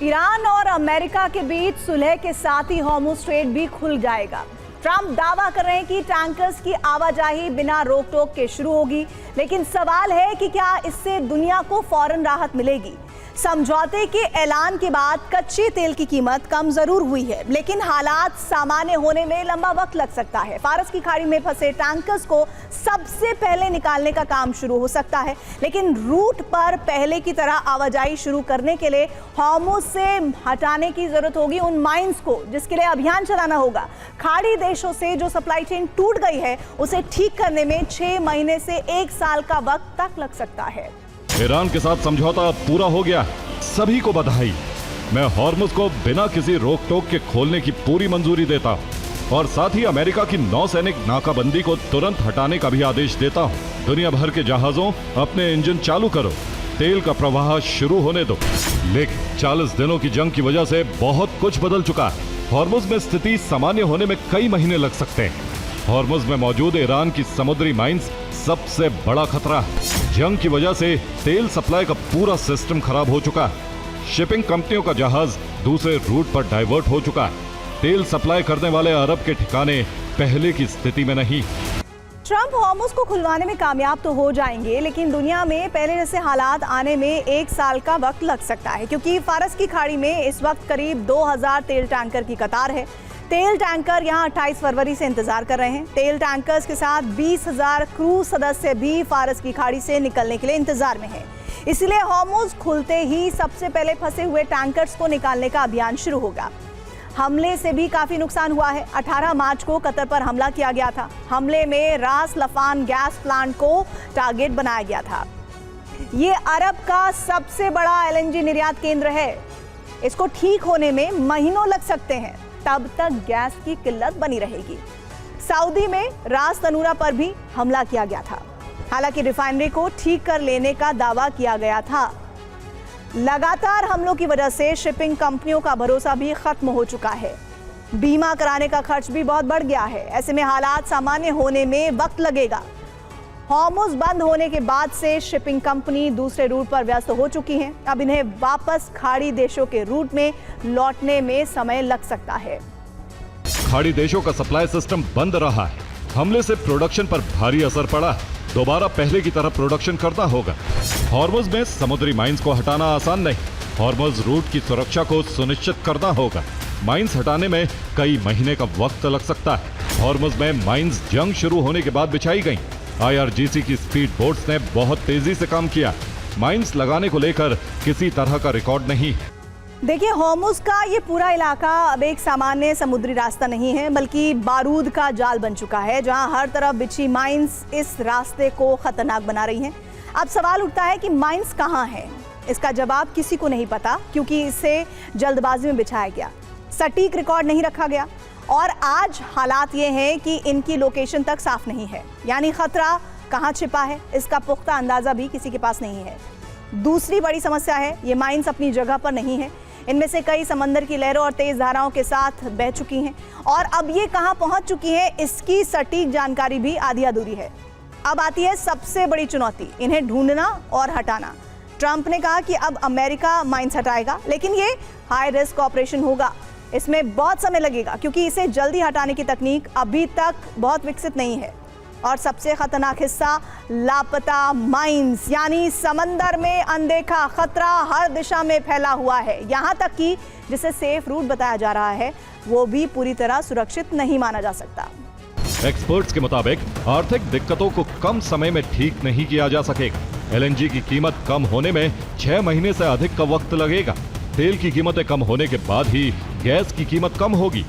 Iran और America के बीच सुलह के साथ ही हॉर्मुज़ स्ट्रेट भी खुल जाएगा। ट्रंप दावा कर रहे हैं कि टैंकर्स की आवाजाही बिना रोक टोक के शुरू होगी, लेकिन सवाल है कि क्या इससे दुनिया को फौरन राहत मिलेगी। समझौते के ऐलान के बाद कच्चे तेल की कीमत कम जरूर हुई है, लेकिन हालात सामान्य होने में लंबा वक्त लग सकता है। फारस की खाड़ी में फंसे टैंकर्स को सबसे पहले निकालने का काम शुरू हो सकता है, लेकिन रूट पर पहले की तरह आवाजाही शुरू करने के लिए हॉर्मुज़ से हटाने की जरूरत होगी उन माइंस को, जिसके लिए अभियान चलाना होगा। खाड़ी देशों से जो सप्लाई चेन टूट गई है उसे ठीक करने में 6 महीने से 1 साल का वक्त तक लग सकता है। ईरान के साथ समझौता पूरा हो गया, सभी को बधाई। मैं हॉर्मुज़ को बिना किसी रोक टोक के खोलने की पूरी मंजूरी देता हूँ और साथ ही अमेरिका की नौसैनिक नाकाबंदी को तुरंत हटाने का भी आदेश देता हूँ। दुनिया भर के जहाजों अपने इंजन चालू करो, तेल का प्रवाह शुरू होने दो। लेकिन 40 दिनों की जंग की वजह से बहुत कुछ बदल चुका है। हॉर्मुज़ में स्थिति सामान्य होने में कई महीने लग सकते हैं। हॉर्मुज़ में मौजूद ईरान की समुद्री माइंस सबसे बड़ा खतरा है। जंग की वजह से तेल सप्लाई का पूरा सिस्टम खराब हो चुका है। शिपिंग कंपनियों का जहाज दूसरे रूट पर डाइवर्ट हो चुका है। तेल सप्लाई करने वाले अरब के ठिकाने पहले की स्थिति में नहीं। ट्रंप हॉर्मुज़ को खुलवाने में कामयाब तो हो जाएंगे, लेकिन दुनिया में पहले जैसे हालात आने में 1 साल का वक्त लग सकता है, क्योंकि फारस की खाड़ी में इस वक्त करीब 2000 तेल टैंकर की कतार है। तेल टैंकर यहां 28 फरवरी से इंतजार कर रहे हैं। तेल टैंकर्स के साथ 20,000 क्रू सदस्य भी फारस की खाड़ी से निकलने के लिए इंतजार में हैं। इसलिए हॉर्मुज़ खुलते ही सबसे पहले फंसे हुए टैंकर्स को निकालने का अभियान शुरू होगा। हमले से भी काफी नुकसान हुआ है। 18 मार्च को कतर पर हमला किया गया था। हमले में रास लफान गैस प्लांट को टारगेट बनाया गया था। ये अरब का सबसे बड़ा LNG निर्यात केंद्र है। इसको ठीक होने में महीनों लग सकते हैं, तब तक गैस की किल्लत बनी रहेगी। सऊदी में रास तनूरा पर भी हमला किया गया था। हालांकि रिफाइनरी को ठीक कर लेने का दावा किया गया था। लगातार हमलों की वजह से शिपिंग कंपनियों का भरोसा भी खत्म हो चुका है। बीमा कराने का खर्च भी बहुत बढ़ गया है। ऐसे में हालात सामान्य होने में वक्त लगेगा। हॉर्मुज़ बंद होने के बाद से शिपिंग कंपनी दूसरे रूट पर व्यस्त हो चुकी हैं। अब इन्हें वापस खाड़ी देशों के रूट में लौटने में समय लग सकता है। खाड़ी देशों का सप्लाई सिस्टम बंद रहा है। हमले से प्रोडक्शन पर भारी असर पड़ा है। दोबारा पहले की तरह प्रोडक्शन करना होगा। हॉर्मुज़ में समुद्री माइंस को हटाना आसान नहीं। हॉर्मुज़ रूट की सुरक्षा को सुनिश्चित करना होगा। माइंस हटाने में कई महीने का वक्त लग सकता है। हॉर्मुज़ में माइंस जंग शुरू होने के बाद बिछाई गई। IRGC की स्पीड बोट्स ने बहुत तेजी से काम किया। माइंस लगाने को लेकर किसी तरह का रिकॉर्ड नहीं है। देखिए, हॉर्मुज़ का ये पूरा इलाका अब एक सामान्य समुद्री रास्ता नहीं है, बल्कि बारूद का जाल बन चुका है, जहां हर तरफ बिछी माइंस इस रास्ते को खतरनाक बना रही हैं। अब सवाल उठता है कि माइंस कहां है। इसका जवाब किसी को नहीं पता, क्योंकि इसे जल्दबाजी में बिछाया गया, सटीक रिकॉर्ड नहीं रखा गया और आज हालात ये हैं कि इनकी लोकेशन तक साफ नहीं है। यानी खतरा कहाँ छिपा है इसका पुख्ता अंदाजा भी किसी के पास नहीं है। दूसरी बड़ी समस्या है, ये माइंस अपनी जगह पर नहीं है। इनमें से कई समंदर की लहरों और तेज धाराओं के साथ बह चुकी हैं और अब ये कहाँ पहुंच चुकी हैं इसकी सटीक जानकारी भी आधी अधूरी है। अब आती है सबसे बड़ी चुनौती, इन्हें ढूंढना और हटाना। ट्रंप ने कहा कि अब अमेरिका माइंस हटाएगा, लेकिन ये हाई रिस्क ऑपरेशन होगा। इसमें बहुत समय लगेगा, क्योंकि इसे जल्दी हटाने की तकनीक अभी तक बहुत विकसित नहीं है। और सबसे खतरनाक हिस्सा लापता माइंस, यानी समंदर में अनदेखा खतरा हर दिशा में फैला हुआ है। यहाँ तक कि जिसे सेफ रूट बताया जा रहा है वो भी पूरी तरह सुरक्षित नहीं माना जा सकता। एक्सपर्ट्स के मुताबिक आर्थिक दिक्कतों को कम समय में ठीक नहीं किया जा सकेगा। LNG की कीमत कम होने में 6 महीने से अधिक का वक्त लगेगा। तेल की कीमतें कम होने के बाद ही गैस की कीमत कम होगी।